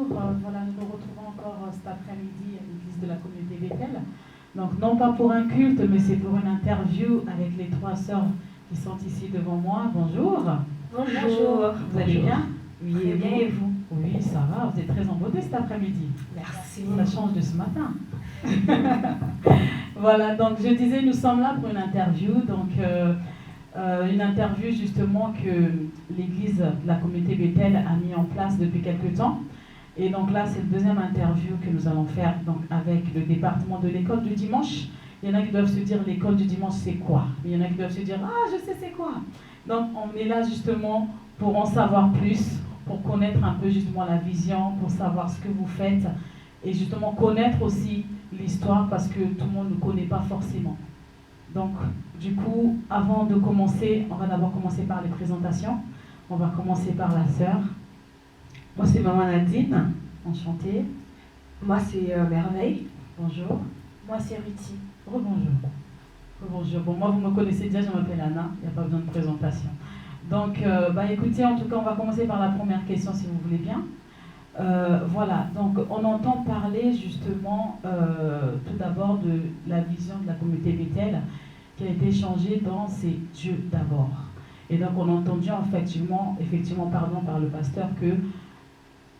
Voilà, nous nous retrouvons encore cet après-midi à l'église de la communauté Bethel. Donc, non pas pour un culte, mais c'est pour une interview avec les trois sœurs qui sont ici devant moi. Bonjour. Bonjour. Vous allez bien? Oui, très bien, et vous? Oui, ça va. Vous êtes très en beauté cet après-midi. Merci. Ça change de ce matin. Voilà, donc je disais, nous sommes là pour une interview. Donc, une interview justement que l'église de la communauté Bethel a mis en place depuis quelques temps. Et donc là, c'est la deuxième interview que nous allons faire donc, avec le département de l'école du dimanche. Il y en a qui doivent se dire, l'école du dimanche, c'est quoi? Il y en a qui doivent se dire, ah, je sais c'est quoi. Donc on est là justement pour en savoir plus, pour connaître un peu justement la vision, pour savoir ce que vous faites et justement connaître aussi l'histoire parce que tout le monde ne connaît pas forcément. Donc du coup, avant de commencer, on va d'abord commencer par les présentations. On va commencer par la sœur. Moi, c'est Maman Nadine. Enchantée. Moi, c'est Merveille. Bonjour. Moi, c'est Ruti. Rebonjour. Rebonjour. Bon, moi, vous me connaissez déjà, je m'appelle Anna. Il n'y a pas besoin de présentation. Donc, écoutez, en tout cas, on va commencer par la première question, si vous voulez bien. Voilà, donc on entend parler justement tout d'abord de la vision de la communauté Bethel qui a été changée dans ces Dieu d'abord. Et donc, on a entendu effectivement, par le pasteur que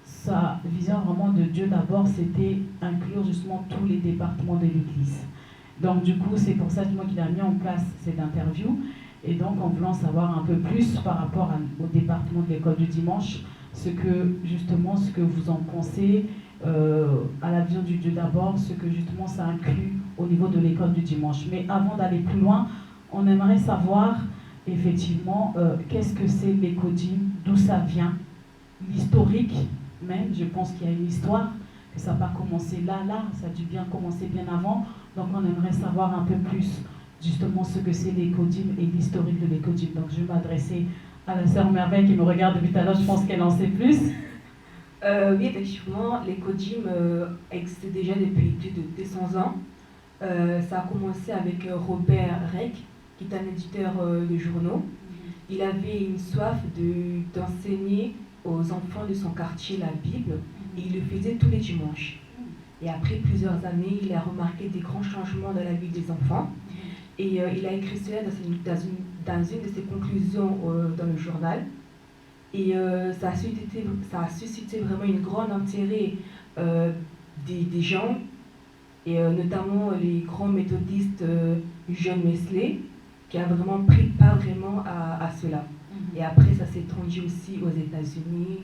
sa vision vraiment de Dieu d'abord, c'était inclure justement tous les départements de l'Église. Donc du coup, c'est pour ça qu'il a mis en place cette interview. Et donc, en voulant savoir un peu plus par rapport au département de l'école du dimanche, ce que vous en pensez à la vision du Dieu d'abord, ce que justement ça inclut au niveau de l'école du dimanche. Mais avant d'aller plus loin, on aimerait savoir effectivement qu'est-ce que c'est l'écodim, d'où ça vient, l'historique. Même, je pense qu'il y a une histoire, que ça n'a pas commencé là, ça a dû bien commencer bien avant. Donc on aimerait savoir un peu plus justement ce que c'est l'écodim et l'historique de l'écodim. Donc je vais m'adresser à la sœur Merveille qui me regarde depuis tout à l'heure, je pense qu'elle en sait plus. Oui, effectivement, l'écodim existe déjà depuis plus de 200 ans. Ça a commencé avec Robert Reich, qui est un éditeur de journaux. Il avait une soif d'enseigner aux enfants de son quartier la Bible et il le faisait tous les dimanches. Et après plusieurs années, il a remarqué des grands changements dans la vie des enfants et il a écrit cela dans une de ses conclusions dans le journal. Et ça a suscité vraiment une grande intérêt des gens et notamment les grands méthodistes John Wesley qui a vraiment pris part vraiment à cela. Et après, ça s'est étendu aussi aux États-Unis.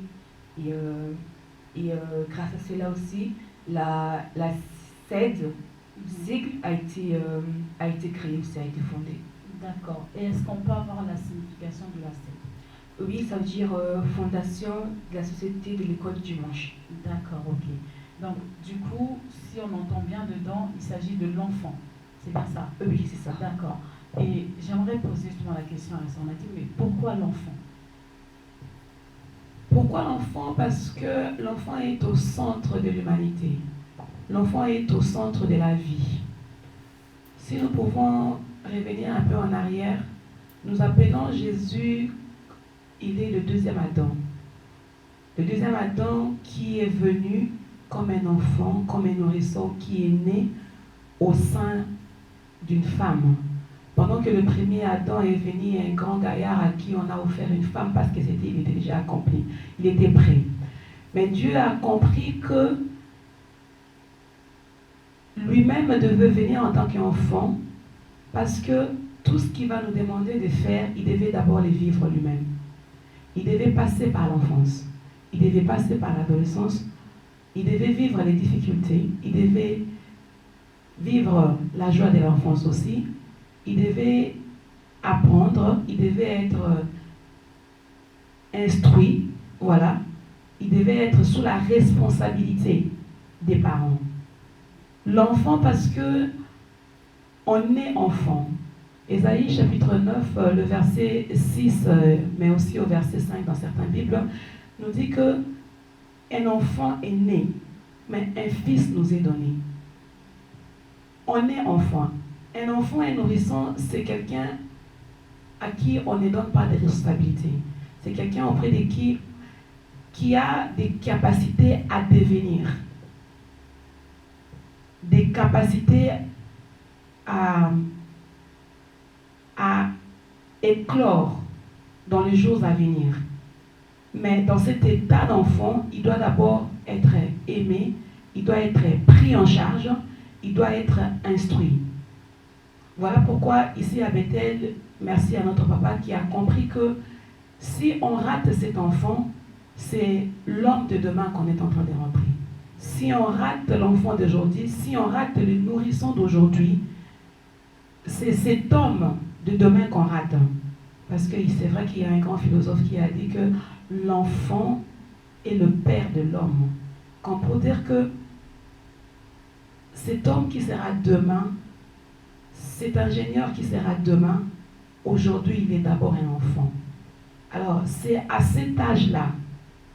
Et grâce à cela aussi, la SED, sigle, a été créée aussi, a été fondée. D'accord. Et est-ce qu'on peut avoir la signification de la SED? Oui, ça veut dire Fondation de la Société de l'École du Dimanche. D'accord, ok. Donc, du coup, si on entend bien dedans, il s'agit de l'enfant. C'est bien ça? Oui, c'est ça. D'accord. Et j'aimerais poser justement la question à la sœur Nadine, mais pourquoi l'enfant? Pourquoi l'enfant? Parce que l'enfant est au centre de l'humanité. L'enfant est au centre de la vie. Si nous pouvons revenir un peu en arrière, nous appelons Jésus, il est le deuxième Adam. Le deuxième Adam qui est venu comme un enfant, comme un nourrisson qui est né au sein d'une femme. Pendant que le premier Adam est venu, un grand gaillard à qui on a offert une femme parce qu'il était déjà accompli. Il était prêt. Mais Dieu a compris que lui-même devait venir en tant qu'enfant parce que tout ce qu'il va nous demander de faire, il devait d'abord le vivre lui-même. Il devait passer par l'enfance. Il devait passer par l'adolescence. Il devait vivre les difficultés. Il devait vivre la joie de l'enfance aussi. Il devait apprendre, il devait être instruit, voilà. Il devait être sous la responsabilité des parents. L'enfant, parce que on est enfant. Ésaïe chapitre 9, le verset 6, mais aussi au verset 5 dans certaines Bibles, nous dit que un enfant est né, mais un fils nous est donné. On est enfant. Un enfant, un nourrisson, c'est quelqu'un à qui on ne donne pas de responsabilité. C'est quelqu'un auprès de qui qui a des capacités à devenir, des capacités à éclore dans les jours à venir. Mais dans cet état d'enfant, il doit d'abord être aimé, il doit être pris en charge, il doit être instruit. Voilà pourquoi ici à Bethel, merci à notre papa qui a compris que si on rate cet enfant, c'est l'homme de demain qu'on est en train de rentrer. Si on rate l'enfant d'aujourd'hui, si on rate le nourrisson d'aujourd'hui, c'est cet homme de demain qu'on rate. Parce que c'est vrai qu'il y a un grand philosophe qui a dit que l'enfant est le père de l'homme. Quand pour dire que cet homme qui sera demain, cet ingénieur qui sera demain, aujourd'hui il est d'abord un enfant. Alors c'est à cet âge-là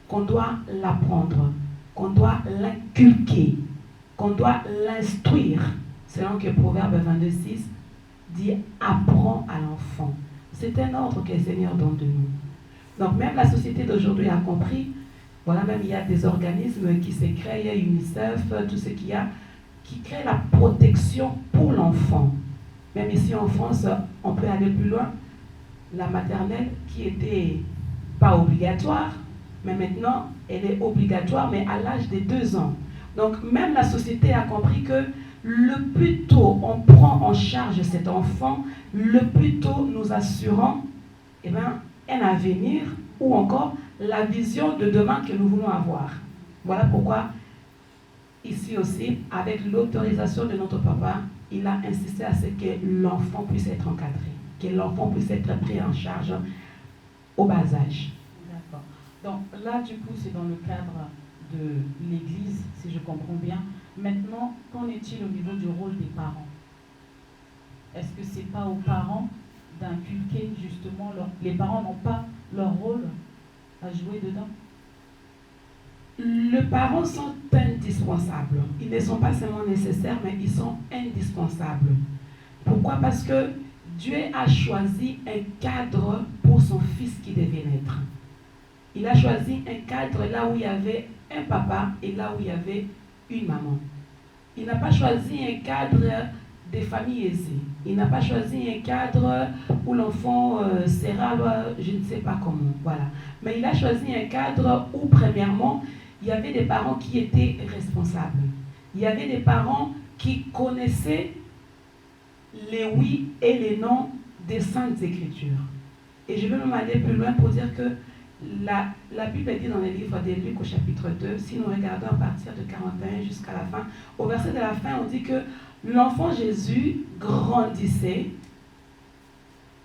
qu'on doit l'apprendre, qu'on doit l'inculquer, qu'on doit l'instruire. Selon que Proverbe 22:6 dit « apprends à l'enfant ». C'est un ordre que le Seigneur donne de nous. Donc même la société d'aujourd'hui a compris, voilà, même il y a des organismes qui se créent, il y a UNICEF, tout ce qu'il y a, qui créent la protection pour l'enfant. Même ici en France, on peut aller plus loin. La maternelle qui était pas obligatoire, mais maintenant elle est obligatoire, mais à l'âge de 2 ans. Donc même la société a compris que le plus tôt on prend en charge cet enfant, le plus tôt nous assurons un avenir ou encore la vision de demain que nous voulons avoir. Voilà pourquoi ici aussi, avec l'autorisation de notre papa, il a insisté à ce que l'enfant puisse être encadré, que l'enfant puisse être pris en charge au bas âge. D'accord. Donc là, du coup, c'est dans le cadre de l'Église, si je comprends bien. Maintenant, qu'en est-il au niveau du rôle des parents? Est-ce que ce n'est pas aux parents d'inculquer justement les parents n'ont pas leur rôle à jouer dedans? Les parents sont indispensables. Ils ne sont pas seulement nécessaires, mais ils sont indispensables. Pourquoi? Parce que Dieu a choisi un cadre pour son fils qui devait naître. Il a choisi un cadre là où il y avait un papa et là où il y avait une maman. Il n'a pas choisi un cadre des familles aisées. Il n'a pas choisi un cadre où l'enfant sera, je ne sais pas comment. Voilà. Mais il a choisi un cadre où, premièrement, il y avait des parents qui étaient responsables. Il y avait des parents qui connaissaient les oui et les non des Saintes Écritures. Et je vais même aller plus loin pour dire que la Bible dit dans le livre de Luc au chapitre 2, si nous regardons à partir de 41 jusqu'à la fin, au verset de la fin, on dit que l'enfant Jésus grandissait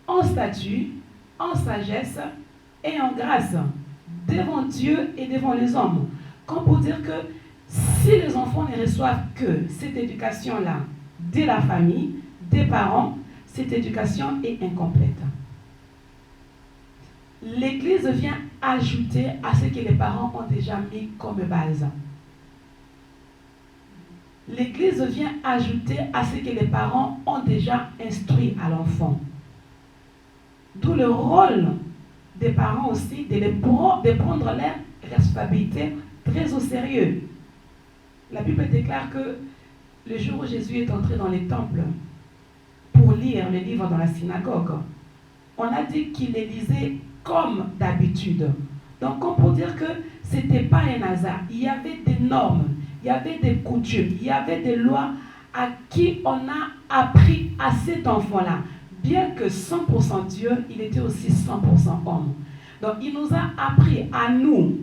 en statut, en sagesse et en grâce devant Dieu et devant les hommes. Comme pour dire que si les enfants ne reçoivent que cette éducation-là de la famille, des parents, cette éducation est incomplète. L'Église vient ajouter à ce que les parents ont déjà mis comme base. L'Église vient ajouter à ce que les parents ont déjà instruit à l'enfant. D'où le rôle des parents aussi de prendre leurs responsabilités très au sérieux. La Bible déclare que le jour où Jésus est entré dans les temples pour lire les livres dans la synagogue, on a dit qu'il les lisait comme d'habitude. Donc, comme pour dire que ce n'était pas un hasard. Il y avait des normes, il y avait des coutumes, il y avait des lois à qui on a appris à cet enfant-là. Bien que 100% Dieu, il était aussi 100% homme. Donc, il nous a appris à nous,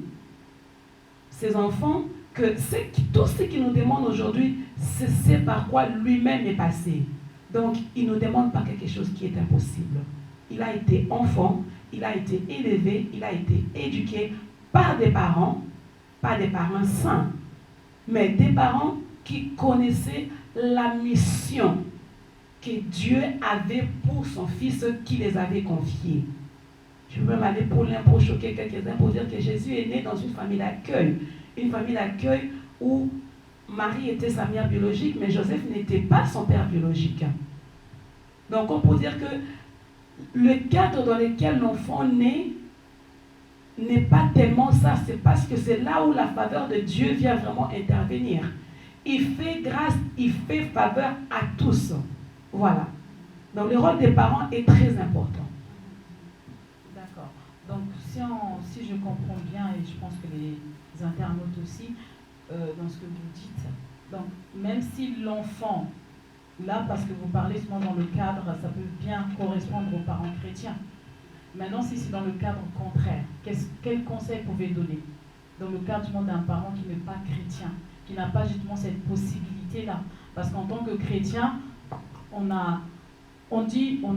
ces enfants, que tout ce qu'il nous demande aujourd'hui, c'est ce par quoi lui-même est passé. Donc, il ne nous demande pas quelque chose qui est impossible. Il a été enfant, il a été élevé, il a été éduqué par des parents saints, mais des parents qui connaissaient la mission que Dieu avait pour son fils qui les avait confiés. Je veux même aller pour choquer quelques-uns pour dire que Jésus est né dans une famille d'accueil. Une famille d'accueil où Marie était sa mère biologique, mais Joseph n'était pas son père biologique. Donc on peut dire que le cadre dans lequel l'enfant naît n'est pas tellement ça, c'est parce que c'est là où la faveur de Dieu vient vraiment intervenir. Il fait grâce, il fait faveur à tous. Voilà. Donc le rôle des parents est très important. D'accord. Donc si je comprends bien, et je pense que les internautes aussi, dans ce que vous dites, donc même si l'enfant, là parce que vous parlez souvent dans le cadre, ça peut bien correspondre aux parents chrétiens. Maintenant, si c'est dans le cadre contraire, quel conseil pouvez-vous donner dans le cadre d'un parent qui n'est pas chrétien, qui n'a pas justement cette possibilité-là? Parce qu'en tant que chrétien, on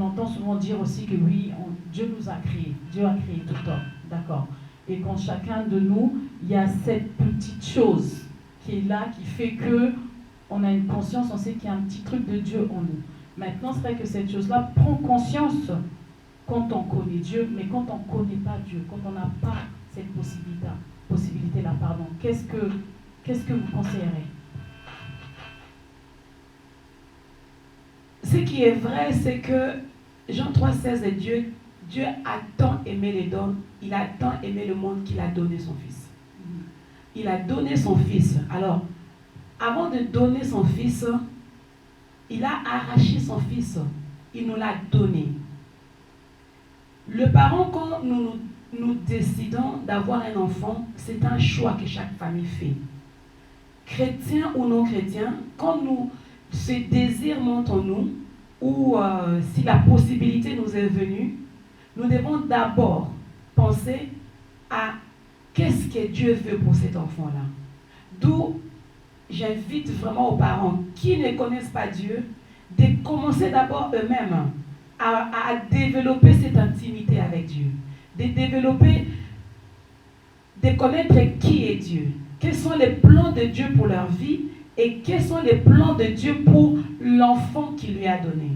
entend souvent dire aussi que oui, Dieu nous a créés, Dieu a créé tout homme, d'accord. Et quand chacun de nous, il y a cette petite chose qui est là, qui fait que on a une conscience, on sait qu'il y a un petit truc de Dieu en nous. Maintenant, c'est vrai que cette chose-là prend conscience quand on connaît Dieu, mais quand on ne connaît pas Dieu, quand on n'a pas cette possibilité-là, pardon, qu'est-ce que vous conseillerez? Ce qui est vrai, c'est que Jean 3,16 est Dieu a tant aimé les hommes, il a tant aimé le monde qu'il a donné son Fils. Il a donné son Fils. Alors, avant de donner son Fils, il a arraché son Fils. Il nous l'a donné. Le parent, quand nous décidons d'avoir un enfant, c'est un choix que chaque famille fait. Chrétien ou non chrétien, quand ce désir monte en nous, ou si la possibilité nous est venue, nous devons d'abord penser à qu'est-ce que Dieu veut pour cet enfant-là. D'où j'invite vraiment aux parents qui ne connaissent pas Dieu de commencer d'abord eux-mêmes à développer cette intimité avec Dieu, de développer, de connaître qui est Dieu, quels sont les plans de Dieu pour leur vie et quels sont les plans de Dieu pour l'enfant qu'il lui a donné.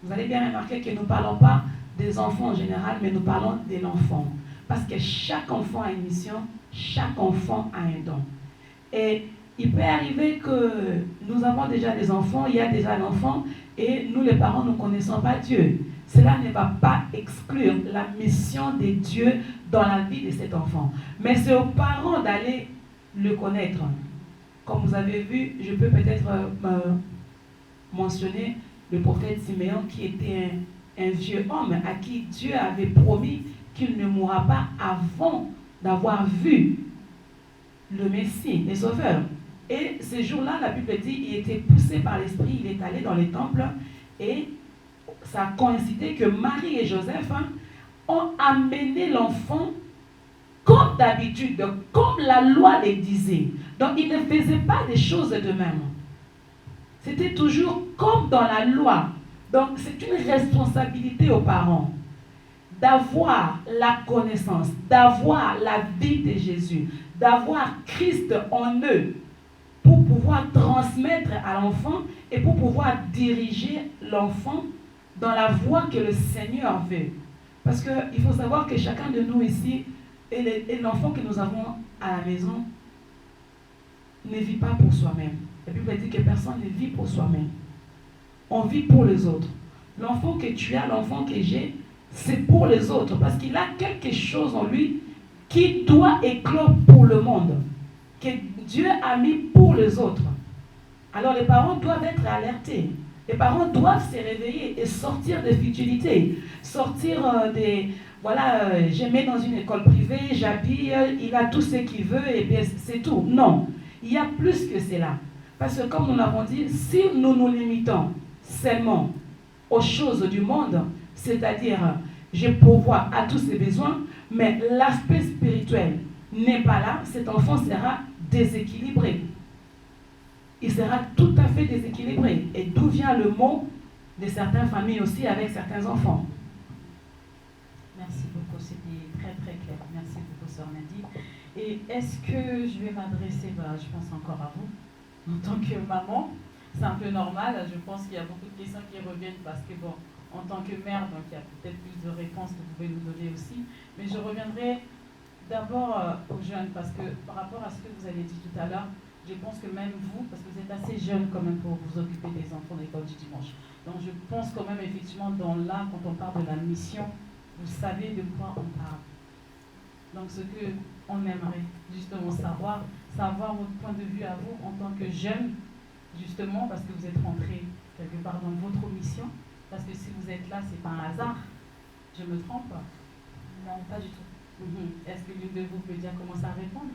Vous allez bien remarquer que nous ne parlons pas des enfants en général, mais nous parlons de l'enfant. Parce que chaque enfant a une mission, chaque enfant a un don. Et il peut arriver que nous avons déjà des enfants, il y a déjà l'enfant, et nous les parents ne connaissons pas Dieu. Cela ne va pas exclure la mission de Dieu dans la vie de cet enfant. Mais c'est aux parents d'aller le connaître. Comme vous avez vu, je peux peut-être mentionner le prophète Siméon qui était un vieux homme à qui Dieu avait promis qu'il ne mourra pas avant d'avoir vu le Messie, le Sauveur. Et ce jour-là, la Bible dit, il était poussé par l'Esprit, il est allé dans les temples et ça a coïncidé que Marie et Joseph ont amené l'enfant comme d'habitude, comme la loi les disait. Donc, ils ne faisaient pas des choses de même. C'était toujours comme dans la loi. Donc, c'est une responsabilité aux parents d'avoir la connaissance, d'avoir la vie de Jésus, d'avoir Christ en eux pour pouvoir transmettre à l'enfant et pour pouvoir diriger l'enfant dans la voie que le Seigneur veut. Parce qu'il faut savoir que chacun de nous ici, et l'enfant que nous avons à la maison, ne vit pas pour soi-même. La Bible dit que personne ne vit pour soi-même. On vit pour les autres. L'enfant que tu as, l'enfant que j'ai, c'est pour les autres. Parce qu'il a quelque chose en lui qui doit éclore pour le monde. Que Dieu a mis pour les autres. Alors les parents doivent être alertés. Les parents doivent se réveiller et sortir des futilités. Sortir des... Voilà, je mets dans une école privée, j'habille, il a tout ce qu'il veut et bien c'est tout. Non, il y a plus que cela. Parce que comme nous l'avons dit, si nous nous limitons seulement aux choses du monde, c'est-à-dire je pourvois à tous ses besoins, mais l'aspect spirituel n'est pas là, cet enfant sera déséquilibré. Il sera tout à fait déséquilibré. Et d'où vient le mot de certaines familles aussi avec certains enfants. Merci beaucoup, c'était très très clair. Merci beaucoup, Sœur Nadine. Et est-ce que je vais m'adresser, je pense encore à vous, en tant que maman? C'est un peu normal, je pense qu'il y a beaucoup de questions qui reviennent parce que, bon, en tant que mère, donc il y a peut-être plus de réponses que vous pouvez nous donner aussi. Mais je reviendrai d'abord aux jeunes parce que par rapport à ce que vous avez dit tout à l'heure, je pense que même vous, parce que vous êtes assez jeune quand même pour vous occuper des enfants de l'école du dimanche. Donc je pense quand même effectivement quand on parle de la mission, vous savez de quoi on parle. Donc ce qu'on aimerait justement savoir votre point de vue à vous en tant que jeune, justement parce que vous êtes rentré quelque part dans votre mission, parce que si vous êtes là, c'est pas un hasard. Je me trompe? Non, pas du tout. Est-ce que l'une de vous peut dire comment ça répondre?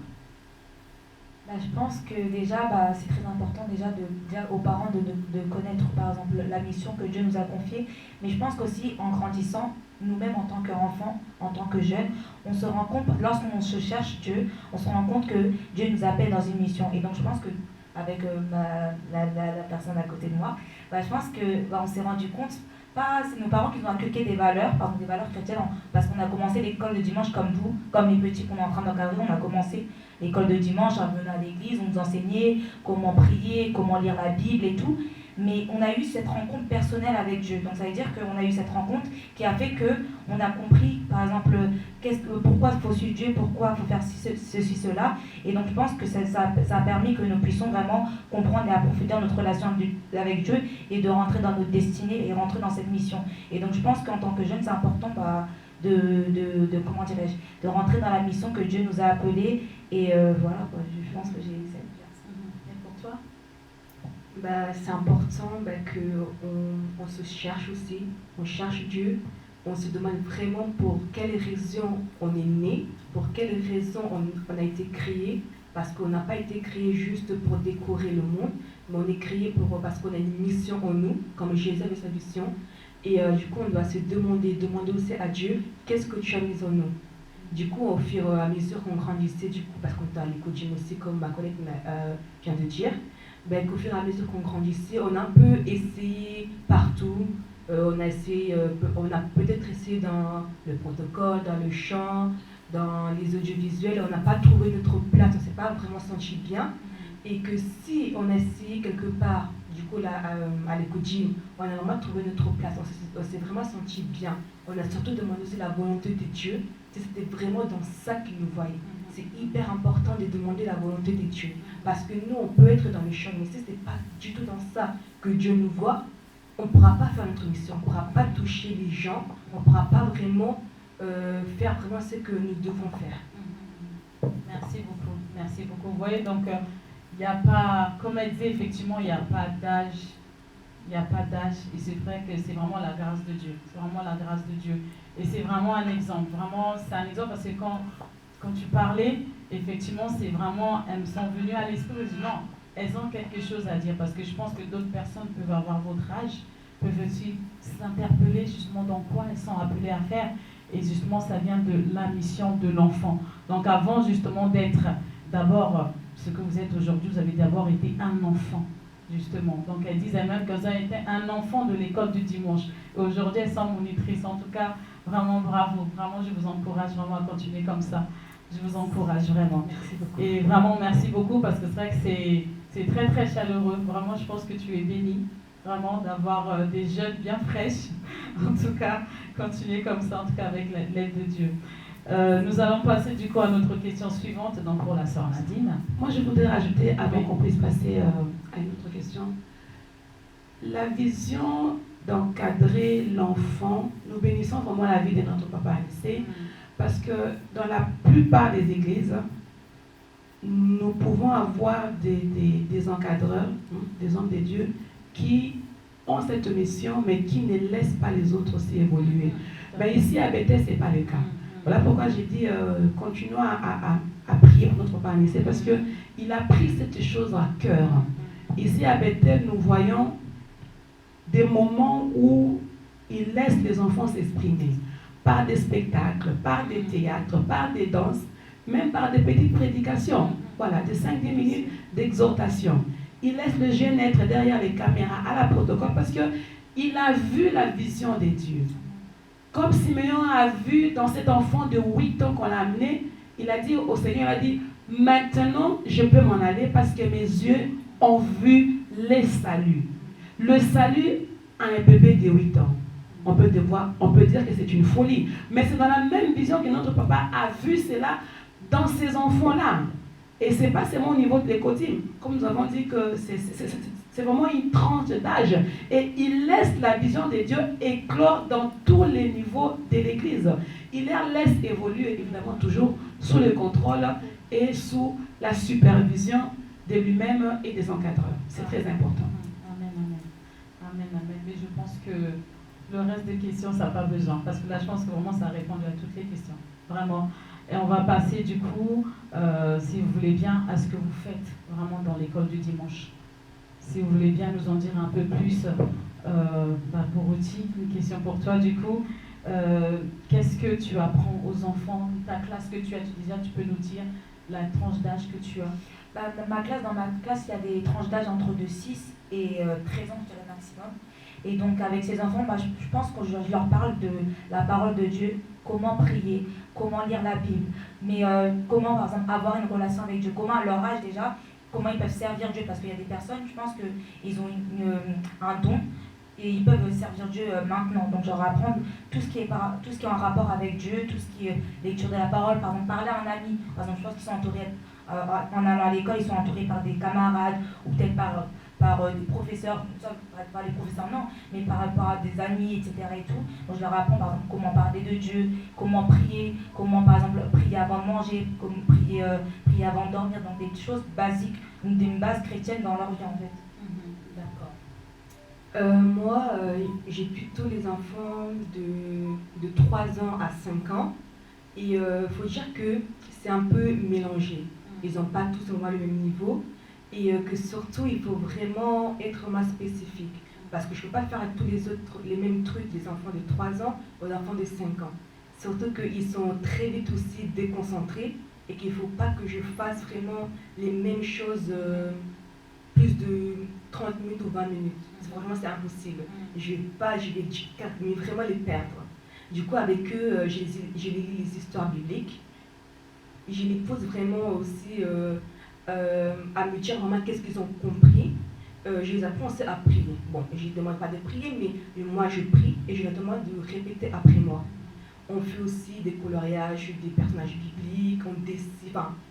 Je pense que déjà, c'est très important déjà de dire aux parents de connaître par exemple la mission que Dieu nous a confiée. Mais je pense qu'aussi en grandissant, nous-mêmes en tant qu'enfants, en tant que jeunes, on se rend compte, lorsqu'on se cherche Dieu, on se rend compte que Dieu nous appelle dans une mission. Et donc je pense que avec la personne à côté de moi, je pense que on s'est rendu compte, c'est nos parents qui nous ont inculqué des valeurs, par exemple des valeurs chrétiennes, parce qu'on a commencé l'école de dimanche comme vous, comme les petits qu'on est en train d'encadrer, on a commencé l'école de dimanche en venant à l'église, on nous enseignait comment prier, comment lire la Bible et tout. Mais on a eu cette rencontre personnelle avec Dieu. Donc ça veut dire qu'on a eu cette rencontre qui a fait qu'on a compris, par exemple, pourquoi il faut suivre Dieu, pourquoi il faut faire ceci, cela. Et donc je pense que ça a permis que nous puissions vraiment comprendre et approfondir notre relation avec Dieu et de rentrer dans notre destinée et rentrer dans cette mission. Et donc je pense qu'en tant que jeune, c'est important comment dirais-je, de rentrer dans la mission que Dieu nous a appelée. Et voilà, je pense que j'ai cette place. Et pour toi? C'est important qu'on se cherche aussi, on cherche Dieu, on se demande vraiment pour quelle raison on est né, pour quelle raison on a été créé, parce qu'on n'a pas été créé juste pour décorer le monde, mais on est créé parce qu'on a une mission en nous, comme Jésus avait sa mission. Et du coup, on doit se demander aussi à Dieu, qu'est-ce que tu as mis en nous? Du coup, au fur et à mesure qu'on grandissait, du coup, parce qu'on était à l'école aussi, comme ma collègue vient de dire, qu'au fur et à mesure qu'on grandissait, on a un peu essayé partout. On a peut-être essayé dans le protocole, dans le chant, dans les audiovisuels. On n'a pas trouvé notre place, on ne s'est pas vraiment senti bien. Et que si on a essayé quelque part, du coup, là, à l'école, on a vraiment trouvé notre place, on s'est vraiment senti bien. On a surtout demandé aussi la volonté de Dieu. C'était vraiment dans ça qu'il nous voyait. C'est hyper important de demander la volonté de Dieu. Parce que nous, on peut être dans le champ, mais si ce n'est pas du tout dans ça que Dieu nous voit, on ne pourra pas faire notre mission, on ne pourra pas toucher les gens, on ne pourra pas vraiment faire vraiment ce que nous devons faire. Merci beaucoup. Merci beaucoup. Vous voyez, donc, il n'y a pas, comme elle disait, effectivement, il n'y a pas d'âge. Il n'y a pas d'âge. Et c'est vrai que c'est vraiment la grâce de Dieu. C'est vraiment la grâce de Dieu. Et c'est vraiment un exemple. Vraiment, c'est un exemple parce que quand tu parlais, effectivement, c'est vraiment, elles me sont venues à l'esprit, je dis non, elles ont quelque chose à dire parce que je pense que d'autres personnes peuvent avoir votre âge, peuvent aussi s'interpeller justement dans quoi elles sont appelées à faire. Et justement, ça vient de la mission de l'enfant. Donc avant justement d'être d'abord ce que vous êtes aujourd'hui, vous avez d'abord été un enfant. Justement. Donc elles disent elles-mêmes qu'elles ont été un enfant de l'école du dimanche. Et aujourd'hui, elles sont monitrices. En tout cas, vraiment bravo. Vraiment, je vous encourage vraiment à continuer comme ça. Je vous encourage vraiment. Merci beaucoup. Et vraiment, merci beaucoup parce que c'est vrai que c'est très très chaleureux. Vraiment, je pense que tu es bénie. Vraiment, d'avoir des jeunes bien fraîches. En tout cas, continuer comme ça, en tout cas avec l'aide de Dieu. Nous allons passer du coup à notre question suivante, donc pour la sœur Nadine. Moi, je voudrais rajouter, avant qu'on puisse passer à une autre question, la vision d'encadrer l'enfant. Nous bénissons vraiment la vie de notre papa Anissé, parce que dans la plupart des églises, nous pouvons avoir des encadreurs, des hommes de Dieu, qui ont cette mission, mais qui ne laissent pas les autres aussi évoluer. Mais ici à Bethel, ce n'est pas le cas. Voilà pourquoi j'ai dit, continuons à prier pour notre papa Anissé, parce qu'il a pris cette chose à cœur. Ici à Bethel, nous voyons des moments où il laisse les enfants s'exprimer, par des spectacles, par des théâtres, par des danses, même par des petites prédications, voilà, de 5-10 minutes d'exhortation. Il laisse le jeune être derrière les caméras à la protocole parce qu'il a vu la vision de Dieu. Comme Simeon a vu dans cet enfant de 8 ans qu'on l'a amené, il a dit au Seigneur, il a dit, maintenant je peux m'en aller parce que mes yeux ont vu les saluts. Le salut à un bébé de 8 ans. On peut dire que c'est une folie. Mais c'est dans la même vision que notre papa a vu cela dans ces enfants-là. Et ce n'est pas seulement au niveau de l'écotime. Comme nous avons dit que C'est vraiment une tranche d'âge. Et il laisse la vision de Dieu éclore dans tous les niveaux de l'Église. Il la laisse évoluer, évidemment, toujours sous le contrôle et sous la supervision de lui-même et des encadreurs. C'est très important. Amen, amen. Amen, amen. Mais je pense que le reste des questions, ça n'a pas besoin. Parce que là, je pense que vraiment, ça a répondu à toutes les questions. Vraiment. Et on va passer, du coup, si vous voulez bien, à ce que vous faites vraiment dans l'école du dimanche. Si vous voulez bien nous en dire un peu plus, pour Ruti, une question pour toi, du coup. Qu'est-ce que tu apprends aux enfants, ta classe que tu as, tu disais, tu peux nous dire la tranche d'âge que tu as? Dans ma classe, il y a des tranches d'âge entre de 6 et 13 ans, je dirais maximum. Et donc avec ces enfants, je pense que je leur parle de la parole de Dieu, comment prier, comment lire la Bible, mais comment par exemple avoir une relation avec Dieu, comment à leur âge déjà, comment ils peuvent servir Dieu, parce qu'il y a des personnes, je pense qu'ils ont un don et ils peuvent servir Dieu maintenant. Donc je leur apprendre tout ce qui est en rapport avec Dieu, tout ce qui est lecture de la parole, par exemple parler à un ami, par exemple je pense qu'ils sont entourés, en allant à l'école, ils sont entourés par des camarades ou peut-être par des professeurs, pas les professeurs non, mais par rapport à des amis, etc. et tout. Donc je leur apprends par exemple comment parler de Dieu, comment prier, comment par exemple prier avant de manger, comment prier avant de dormir, donc des choses basiques, une base chrétienne dans leur vie en fait. D'accord. Moi, j'ai plutôt les enfants de 3 ans à 5 ans. Et il faut dire que c'est un peu mélangé. Ils n'ont pas tous au moins le même niveau. Et que surtout, il faut vraiment être moins spécifique. Parce que je ne peux pas faire avec tous les autres les mêmes trucs des enfants de 3 ans aux enfants de 5 ans. Surtout qu'ils sont très vite aussi déconcentrés et qu'il ne faut pas que je fasse vraiment les mêmes choses plus de 30 minutes ou 20 minutes. Franchement, c'est impossible. Je vais vraiment les perdre. Du coup, avec eux, je lis les histoires bibliques. Je les pose vraiment aussi à me dire vraiment qu'est-ce qu'ils ont compris. Je les apprends aussi à prier. Bon, je ne demande pas de prier, mais moi je prie et je leur demande de répéter après moi. On fait aussi des coloriages des personnages bibliques,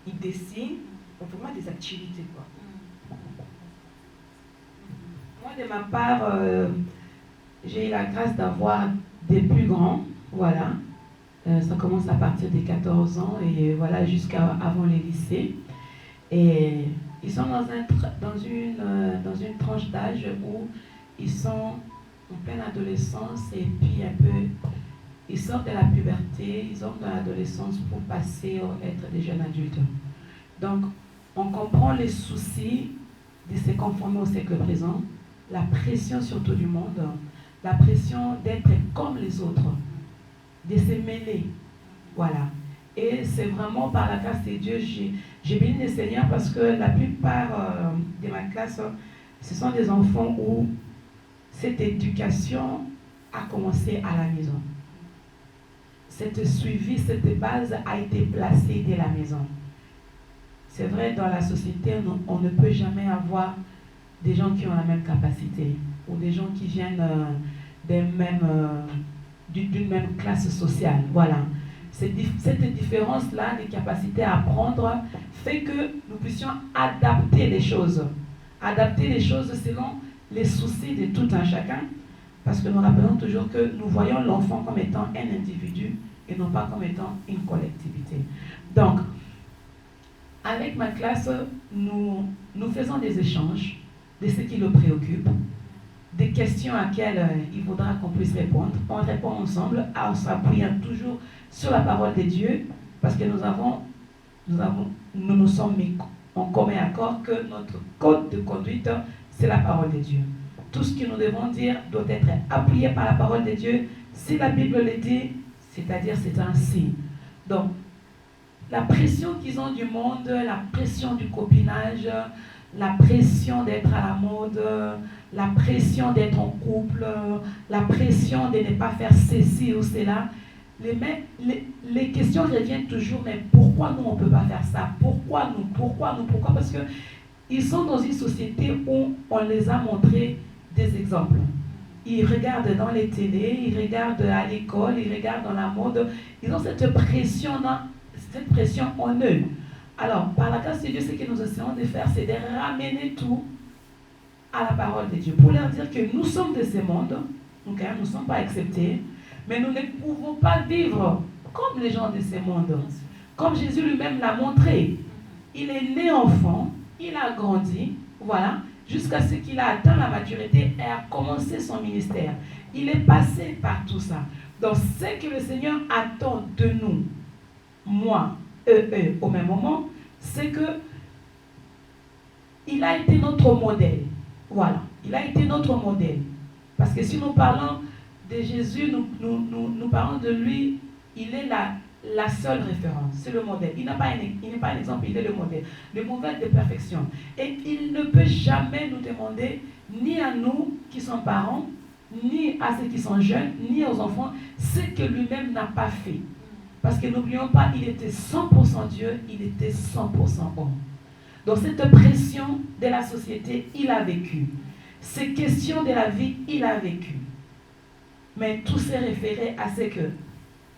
ils dessinent, on fait vraiment des activités, quoi. Moi, de ma part, j'ai eu la grâce d'avoir des plus grands, voilà. Ça commence à partir des 14 ans et voilà jusqu'avant les lycées. Et ils sont dans une tranche d'âge où ils sont en pleine adolescence et puis un peu, ils sortent de la puberté, ils sortent de l'adolescence pour passer à être des jeunes adultes. Donc, on comprend les soucis de se conformer au siècle présent, la pression surtout du monde, la pression d'être comme les autres, de se mêler. Voilà. Et c'est vraiment par la grâce de Dieu, j'ai béni le Seigneur parce que la plupart de ma classe, ce sont des enfants où cette éducation a commencé à la maison. Cette suivi, cette base a été placée dès la maison. C'est vrai, dans la société, on ne peut jamais avoir des gens qui ont la même capacité ou des gens qui viennent d'une même classe sociale. Voilà. Cette différence-là, des capacités à apprendre, fait que nous puissions adapter les choses. Adapter les choses selon les soucis de tout un chacun. Parce que nous rappelons toujours que nous voyons l'enfant comme étant un individu et non pas comme étant une collectivité. Donc, avec ma classe, nous faisons des échanges de ce qui le préoccupe, des questions auxquelles il faudra qu'on puisse répondre. On répond ensemble en s'appuyant toujours sur la parole de Dieu, parce que nous nous sommes mis en commun accord que notre code de conduite, c'est la parole de Dieu. Tout ce que nous devons dire doit être appuyé par la parole de Dieu. Si la Bible le dit, c'est-à-dire c'est ainsi. Donc, la pression qu'ils ont du monde, la pression du copinage, la pression d'être à la mode, la pression d'être en couple, la pression de ne pas faire ceci ou cela, les questions reviennent toujours, mais pourquoi nous on ne peut pas faire ça? Pourquoi Parce qu'ils sont dans une société où on les a montré des exemples. Ils regardent dans les télés, ils regardent à l'école, ils regardent dans la mode. Ils ont cette pression en eux. Alors, par la grâce de Dieu, ce que nous essayons de faire, c'est de ramener tout à la parole de Dieu, pour leur dire que nous sommes de ce monde, okay, nous ne sommes pas acceptés, mais nous ne pouvons pas vivre comme les gens de ce monde. Comme Jésus lui-même l'a montré. Il est né enfant, il a grandi, voilà, jusqu'à ce qu'il a atteint la maturité et a commencé son ministère. Il est passé par tout ça. Donc, ce que le Seigneur attend de nous, moi, eux, au même moment, c'est que il a été notre modèle. Voilà, il a été notre modèle. Parce que si nous parlons de Jésus, nous parlons de lui, il est la seule référence, c'est le modèle. Il n'est pas un exemple, il est le modèle de perfection. Et il ne peut jamais nous demander, ni à nous qui sommes parents, ni à ceux qui sont jeunes, ni aux enfants, ce que lui-même n'a pas fait. Parce que n'oublions pas, il était 100% Dieu, il était 100% homme. Donc cette pression de la société, il a vécu. Ces questions de la vie, il a vécu. Mais tout s'est référé à ce que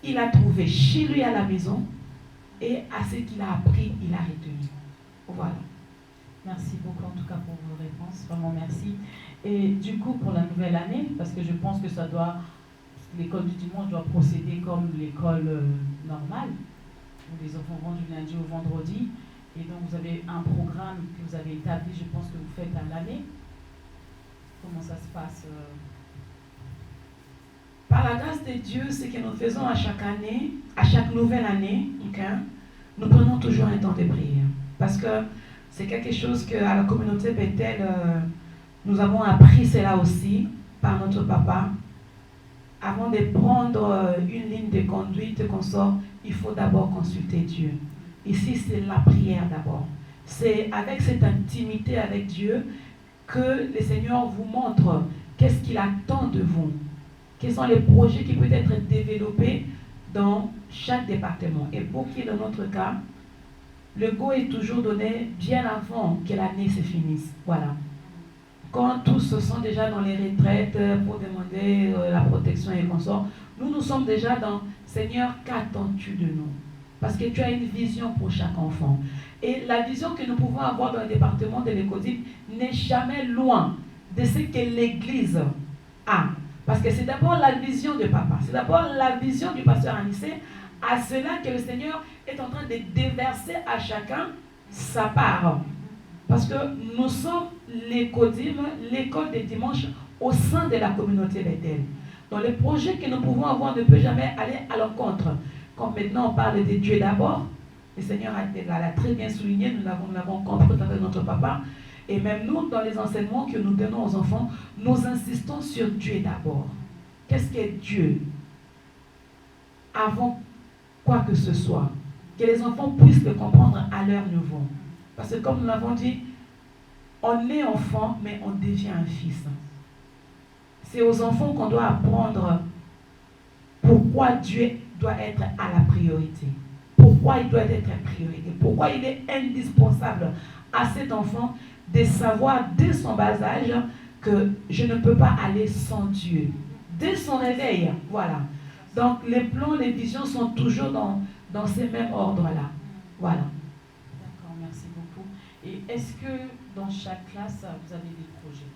il a trouvé chez lui à la maison et à ce qu'il a appris, il a retenu. Voilà. Merci beaucoup en tout cas pour vos réponses, vraiment merci. Et du coup pour la nouvelle année, parce que je pense que ça doit, l'école du dimanche doit procéder comme l'école normale, où les enfants vont du lundi au vendredi, et donc vous avez un programme que vous avez établi, je pense que vous faites à l'année. Comment ça se passe Par la grâce de Dieu, ce que nous faisons à chaque année, à chaque nouvelle année, okay, nous prenons toujours un temps de prière. Parce que c'est quelque chose qu'à la communauté Bethel, nous avons appris cela aussi par notre papa. Avant de prendre une ligne de conduite qu'on sort, il faut d'abord consulter Dieu. Ici, c'est la prière d'abord. C'est avec cette intimité avec Dieu que le Seigneur vous montre qu'est-ce qu'il attend de vous. Quels sont les projets qui peuvent être développés dans chaque département. Et pour qui, dans notre cas, le go est toujours donné bien avant que l'année se finisse. Voilà. Quand tous se sont déjà dans les retraites pour demander la protection et consorts, nous sommes déjà dans « Seigneur, qu'attends-tu de nous ?» Parce que tu as une vision pour chaque enfant. Et la vision que nous pouvons avoir dans le département de l'Écodie n'est jamais loin de ce que l'Église a. Parce que c'est d'abord la vision de papa, c'est d'abord la vision du pasteur Anissé, à cela que le Seigneur est en train de déverser à chacun sa part. Parce que nous sommes l'Écodim, l'école des dimanches au sein de la communauté Bethel. Donc les projets que nous pouvons avoir ne peuvent jamais aller à l'encontre. Comme maintenant on parle de Dieu d'abord, le Seigneur l'a très bien souligné, nous l'avons compris avec notre papa. Et même nous, dans les enseignements que nous donnons aux enfants, nous insistons sur Dieu d'abord. Qu'est-ce qu'est Dieu? Avant quoi que ce soit. Que les enfants puissent le comprendre à leur niveau. Parce que comme nous l'avons dit, on est enfant, mais on devient un fils. C'est aux enfants qu'on doit apprendre pourquoi Dieu doit être à la priorité. Pourquoi il doit être à priorité. Pourquoi il est indispensable à cet enfant de savoir dès son bas âge que je ne peux pas aller sans Dieu. Dès son réveil, voilà. Donc les plans, les visions sont toujours dans ces mêmes ordres-là. Voilà. D'accord, merci beaucoup. Et est-ce que dans chaque classe, vous avez des projets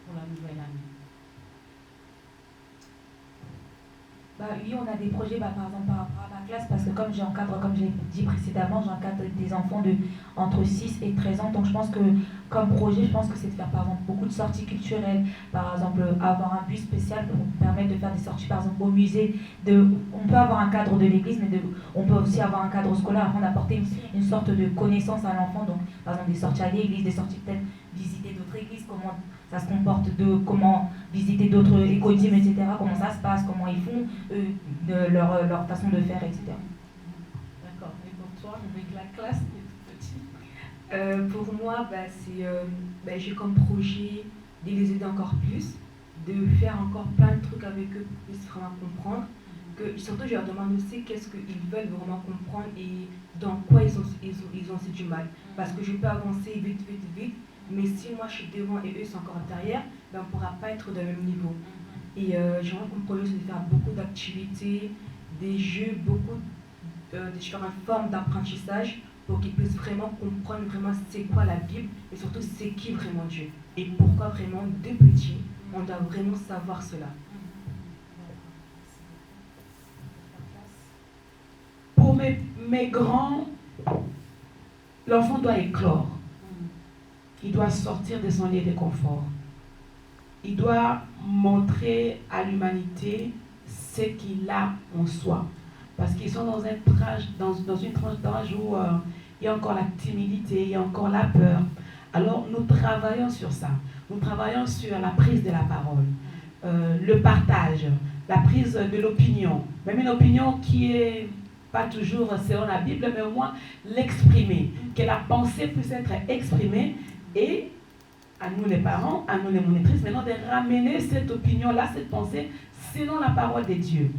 pour la nouvelle année? Oui, on a des projets, par exemple, par rapport à ma classe, parce que comme j'encadre, comme j'ai dit précédemment, j'encadre des enfants entre 6 et 13 ans. Donc, je pense que, comme projet, je pense que c'est de faire, par exemple, beaucoup de sorties culturelles. Par exemple, avoir un bus spécial pour nous permettre de faire des sorties, par exemple, au musée. On peut avoir un cadre de l'église, mais on peut aussi avoir un cadre scolaire afin d'apporter une sorte de connaissance à l'enfant. Donc, par exemple, des sorties à l'église, des sorties peut-être visiter d'autres églises, comment ça se comporte, comment visiter d'autres écodymes, etc., comment ça se passe, comment ils font, leur façon de faire, etc. D'accord. Et pour toi, avec la classe, t'es tout petit? Pour moi, j'ai comme projet de les aider encore plus, de faire encore plein de trucs avec eux pour qu'ils puissent vraiment comprendre. Surtout, je leur demande aussi qu'est-ce qu'ils veulent vraiment comprendre et dans quoi ils ont aussi du mal. Parce que je peux avancer vite, mais si moi je suis devant et eux sont encore derrière, on ne pourra pas être dans le même niveau. Et j'ai vraiment comme projet de faire beaucoup d'activités, des jeux, beaucoup de différentes formes d'apprentissage pour qu'ils puissent vraiment comprendre vraiment c'est quoi la Bible et surtout c'est qui vraiment Dieu. Et pourquoi vraiment, dès petit, on doit vraiment savoir cela. Pour mes grands, l'enfant doit éclore. Il doit sortir de son lieu de confort. Il doit montrer à l'humanité ce qu'il a en soi. Parce qu'ils sont dans une tranche d'âge où il y a encore la timidité, il y a encore la peur. Alors nous travaillons sur ça. Nous travaillons sur la prise de la parole, le partage, la prise de l'opinion. Même une opinion qui est pas toujours selon la Bible, mais au moins l'exprimer. Que la pensée puisse être exprimée et à nous les parents, à nous les monitrices, maintenant de ramener cette opinion-là, cette pensée, selon la parole de Dieu.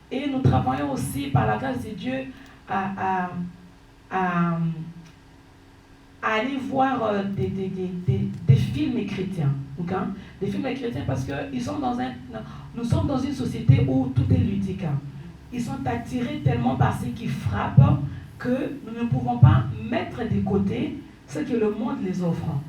Et nous travaillons aussi, par la grâce de Dieu, à aller voir des films chrétiens. Okay? Des films chrétiens parce que nous sommes dans une société où tout est ludique. Ils sont attirés tellement par ce qui frappe que nous ne pouvons pas mettre de côté ce que le monde les offre.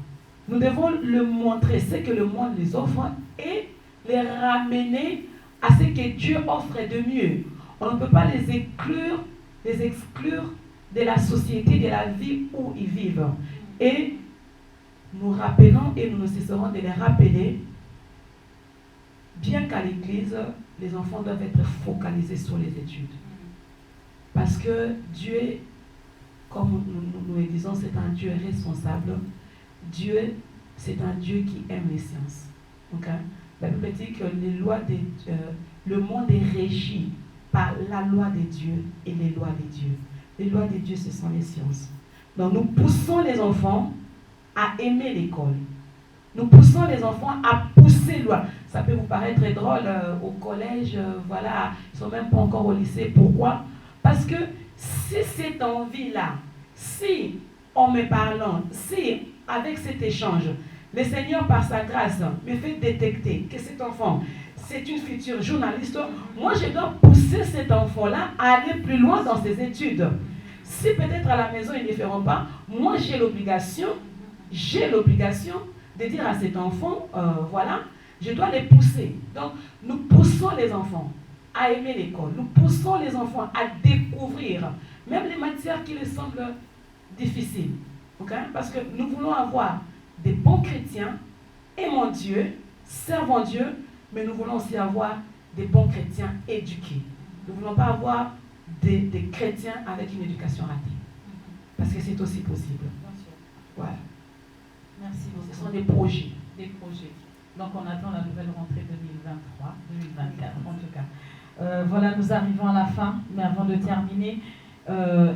Nous devons le montrer, ce que le monde les offre, et les ramener à ce que Dieu offre de mieux. On ne peut pas les exclure de la société, de la vie où ils vivent. Et nous rappelons et nous ne cesserons de les rappeler, bien qu'à l'église, les enfants doivent être focalisés sur les études. Parce que Dieu, comme nous le disons, c'est un Dieu responsable. Dieu, c'est un Dieu qui aime les sciences. Okay? La Bible dit que le monde est régi par la loi de Dieu et les lois de Dieu. Les lois de Dieu, ce sont les sciences. Donc nous poussons les enfants à aimer l'école. Nous poussons les enfants à pousser loin. Ça peut vous paraître drôle au collège, voilà, ils ne sont même pas encore au lycée. Pourquoi? Parce que si cette envie-là, si en me parlant, si avec cet échange, le Seigneur par sa grâce me fait détecter que cet enfant, c'est une future journaliste, moi je dois pousser cet enfant-là à aller plus loin dans ses études. Si peut-être à la maison ils ne le feront pas, moi j'ai l'obligation de dire à cet enfant, voilà, je dois les pousser. Donc, nous poussons les enfants à aimer l'école. Nous poussons les enfants à découvrir même les matières qui leur semblent difficiles. Okay? Parce que nous voulons avoir des bons chrétiens, aimant Dieu, servant Dieu, mais nous voulons aussi avoir des bons chrétiens éduqués. Nous ne voulons pas avoir des chrétiens avec une éducation ratée. Parce que c'est aussi possible. Voilà. Merci beaucoup. Ce sont des projets. Des projets. Donc on attend la nouvelle rentrée 2023, 2024 en tout cas. Voilà, nous arrivons à la fin, mais avant de terminer,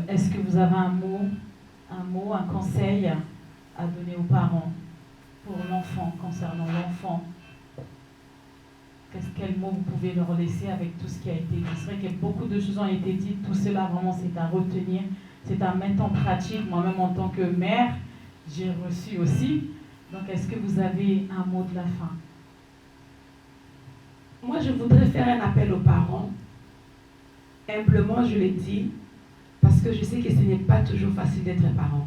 est-ce que vous avez un mot, un conseil à donner aux parents pour l'enfant, concernant l'enfant? Quel mot vous pouvez leur laisser avec tout ce qui a été dit? C'est vrai que beaucoup de choses ont été dites, tout cela vraiment c'est à retenir, c'est à mettre en pratique. Moi-même en tant que mère, j'ai reçu aussi. Donc est-ce que vous avez un mot de la fin? Moi je voudrais faire un appel aux parents. Humblement je le dis, parce que je sais que ce n'est pas toujours facile d'être parent.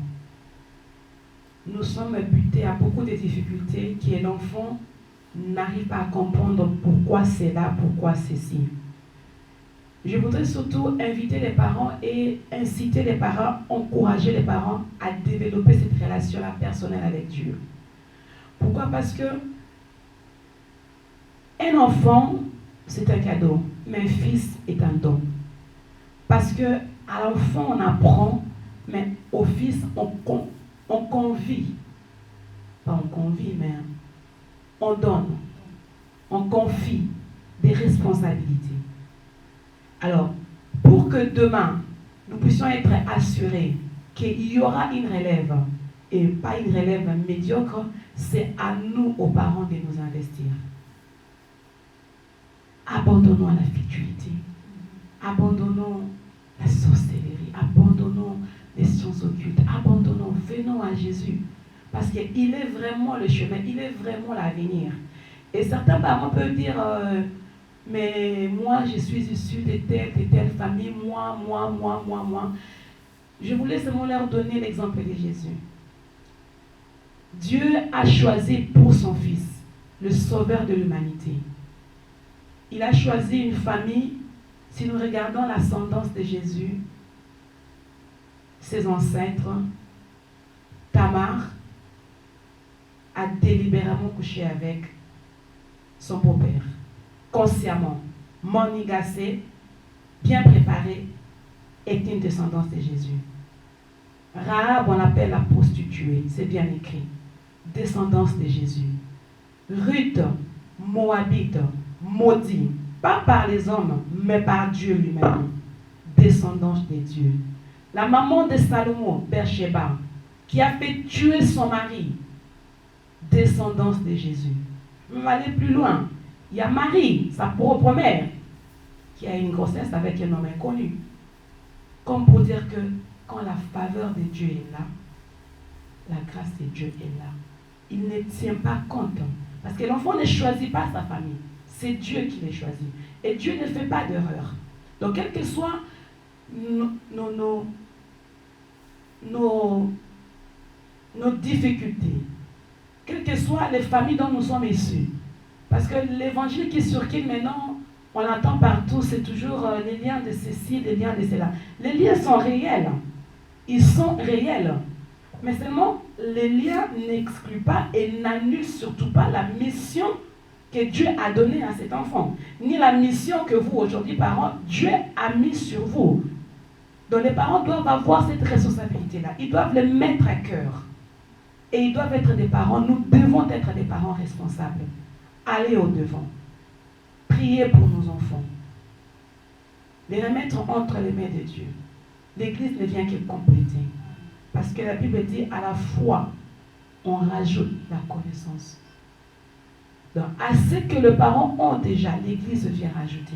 Nous sommes butés à beaucoup de difficultés que l'enfant n'arrive pas à comprendre pourquoi c'est là, pourquoi c'est ci. Je voudrais surtout inviter les parents et inciter les parents, encourager les parents à développer cette relation-là personnelle avec Dieu. Pourquoi? Parce que un enfant, c'est un cadeau, mais un fils est un don. Parce que à l'enfant, on apprend, mais au fils, on convie. Pas on convie, mais on donne, on confie des responsabilités. Alors, pour que demain, nous puissions être assurés qu'il y aura une relève, et pas une relève médiocre, c'est à nous, aux parents, de nous investir. Abandonnons la futilité, abandonnons la sorcellerie, abandonnons les sciences occultes, abandonnons, venons à Jésus. Parce qu'il est vraiment le chemin, il est vraiment l'avenir. Et certains parents peuvent dire, mais moi je suis issu de telle famille, moi. Je voulais seulement leur donner l'exemple de Jésus. Dieu a choisi pour son Fils, le sauveur de l'humanité. Il a choisi une famille. Si nous regardons l'ascendance de Jésus, ses ancêtres, Tamar a délibérément couché avec son beau-père, consciemment, manigancé, bien préparé, est une descendance de Jésus. Rahab, on l'appelle la prostituée, c'est bien écrit, descendance de Jésus. Ruth, Moabite, maudit, pas par les hommes, mais par Dieu lui-même, descendance de Dieu. La maman de Salomon, Bathsheba, qui a fait tuer son mari, descendance de Jésus. On va aller plus loin. Il y a Marie, sa propre mère, qui a une grossesse avec un homme inconnu. Comme pour dire que quand la faveur de Dieu est là, la grâce de Dieu est là. Il ne tient pas compte. Parce que l'enfant ne choisit pas sa famille. C'est Dieu qui les choisit. Et Dieu ne fait pas d'erreur. Donc, quelles que soient nos difficultés, quelles que soient les familles dont nous sommes issus, parce que l'évangile qui circule maintenant, on l'entend partout, c'est toujours les liens de ceci, les liens de cela. Les liens sont réels. Ils sont réels. Mais seulement, les liens n'excluent pas et n'annulent surtout pas la mission que Dieu a donnée à cet enfant. Ni la mission que vous, aujourd'hui, parents, Dieu a mis sur vous. Donc les parents doivent avoir cette responsabilité-là. Ils doivent le mettre à cœur. Et ils doivent être des parents. Nous devons être des parents responsables. Aller au-devant. Prier pour nos enfants. Les remettre entre les mains de Dieu. L'Église ne vient que compléter. Parce que la Bible dit, à la foi, on rajoute la connaissance. Donc, à ce que les parents ont déjà, l'Église vient rajouter.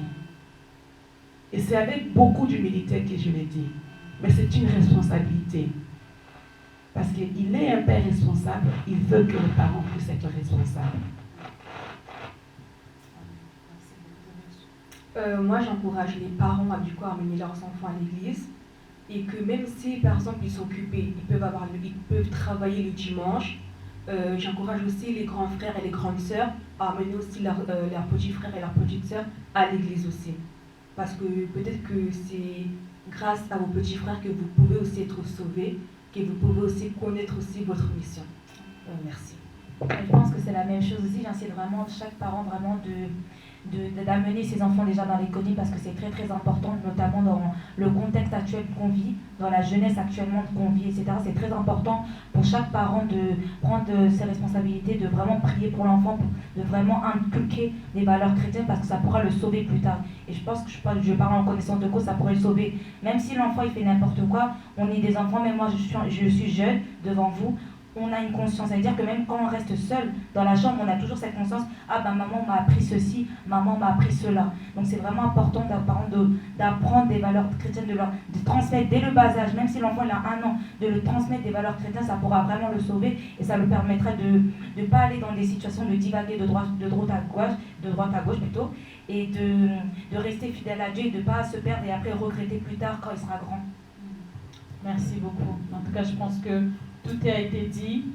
Et c'est avec beaucoup d'humilité que je l'ai dit. Mais c'est une responsabilité. Parce qu'il est un père responsable, il veut que les parents puissent être responsables. Moi, j'encourage les parents à amener leurs enfants à l'église. Et que même si, par exemple, ils sont occupés, ils peuvent travailler le dimanche. J'encourage aussi les grands frères et les grandes sœurs à amener aussi leurs petits frères et leurs petites sœurs à l'église aussi. Parce que peut-être que c'est grâce à vos petits frères que vous pouvez aussi être sauvés, que vous pouvez aussi connaître aussi votre mission. Merci. Je pense que c'est la même chose aussi. J'incite vraiment chaque parent vraiment d'amener ses enfants déjà dans l'école parce que c'est très très important, notamment dans le contexte actuel qu'on vit, dans la jeunesse actuellement qu'on vit, etc. C'est très important pour chaque parent de prendre ses responsabilités, de vraiment prier pour l'enfant, de vraiment inculquer des valeurs chrétiennes parce que ça pourra le sauver plus tard. Et je pense que je parle en connaissance de cause, ça pourrait le sauver. Même si l'enfant il fait n'importe quoi, on est des enfants, même moi je suis jeune devant vous. On a une conscience, ça veut dire que même quand on reste seul dans la chambre, on a toujours cette conscience, ah ben maman m'a appris ceci, maman m'a appris cela. Donc c'est vraiment important d'apprendre des valeurs chrétiennes, de transmettre dès le bas âge, même si l'enfant il a 1 an, de le transmettre des valeurs chrétiennes, ça pourra vraiment le sauver et ça lui permettra de ne pas aller dans des situations de divaguer de droite à gauche plutôt, et de rester fidèle à Dieu et de ne pas se perdre et après regretter plus tard quand il sera grand. Merci beaucoup. En tout cas, je pense que tout a été dit,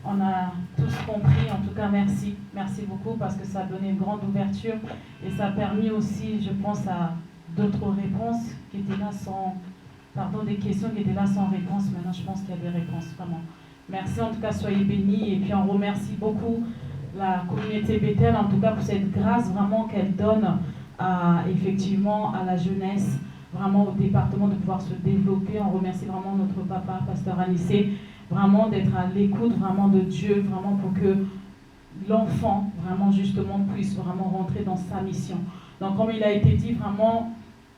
on a tous compris, en tout cas merci, merci beaucoup parce que ça a donné une grande ouverture et ça a permis aussi, je pense, à d'autres réponses qui étaient là des questions qui étaient là sans réponse. Maintenant je pense qu'il y a des réponses, vraiment. Merci en tout cas, soyez bénis et puis on remercie beaucoup la communauté Bethel en tout cas pour cette grâce vraiment qu'elle donne effectivement à la jeunesse, vraiment au département de pouvoir se développer. On remercie vraiment notre papa, pasteur Anissé, vraiment d'être à l'écoute vraiment de Dieu, vraiment pour que l'enfant vraiment justement puisse vraiment rentrer dans sa mission. Donc comme il a été dit, vraiment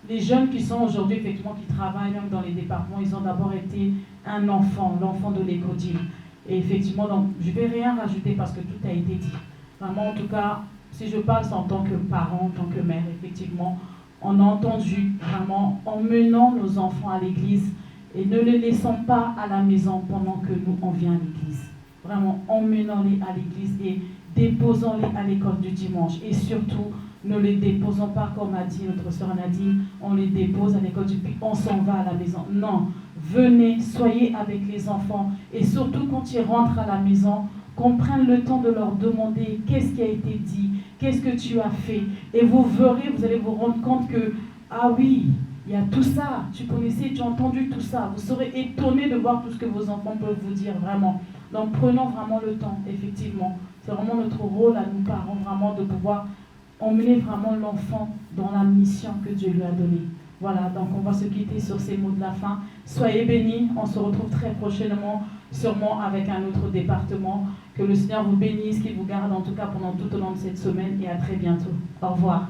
les jeunes qui sont aujourd'hui effectivement qui travaillent même dans les départements, ils ont d'abord été un enfant, l'enfant de l'Écodim. Et effectivement, donc je ne vais rien rajouter parce que tout a été dit. Vraiment en tout cas, si je parle en tant que parent, en tant que mère, effectivement, on a entendu vraiment en menant nos enfants à l'église et ne les laissons pas à la maison pendant que nous on vient à l'église. Vraiment emmenons-les à l'église et déposons-les à l'école du dimanche. Et surtout, ne les déposons pas comme a dit notre sœur Nadine, on les dépose à l'école du puis on s'en va à la maison. Non, venez, soyez avec les enfants. Et surtout quand ils rentrent à la maison, qu'on prenne le temps de leur demander qu'est-ce qui a été dit, qu'est-ce que tu as fait. Et vous verrez, vous allez vous rendre compte que, ah oui, il y a tout ça, tu connaissais, tu as entendu tout ça. Vous serez étonné de voir tout ce que vos enfants peuvent vous dire, vraiment. Donc prenons vraiment le temps, effectivement. C'est vraiment notre rôle à nous parents, vraiment, de pouvoir emmener vraiment l'enfant dans la mission que Dieu lui a donnée. Voilà, donc on va se quitter sur ces mots de la fin. Soyez bénis, on se retrouve très prochainement, sûrement avec un autre département. Que le Seigneur vous bénisse, qu'il vous garde en tout cas pendant tout au long de cette semaine et à très bientôt. Au revoir.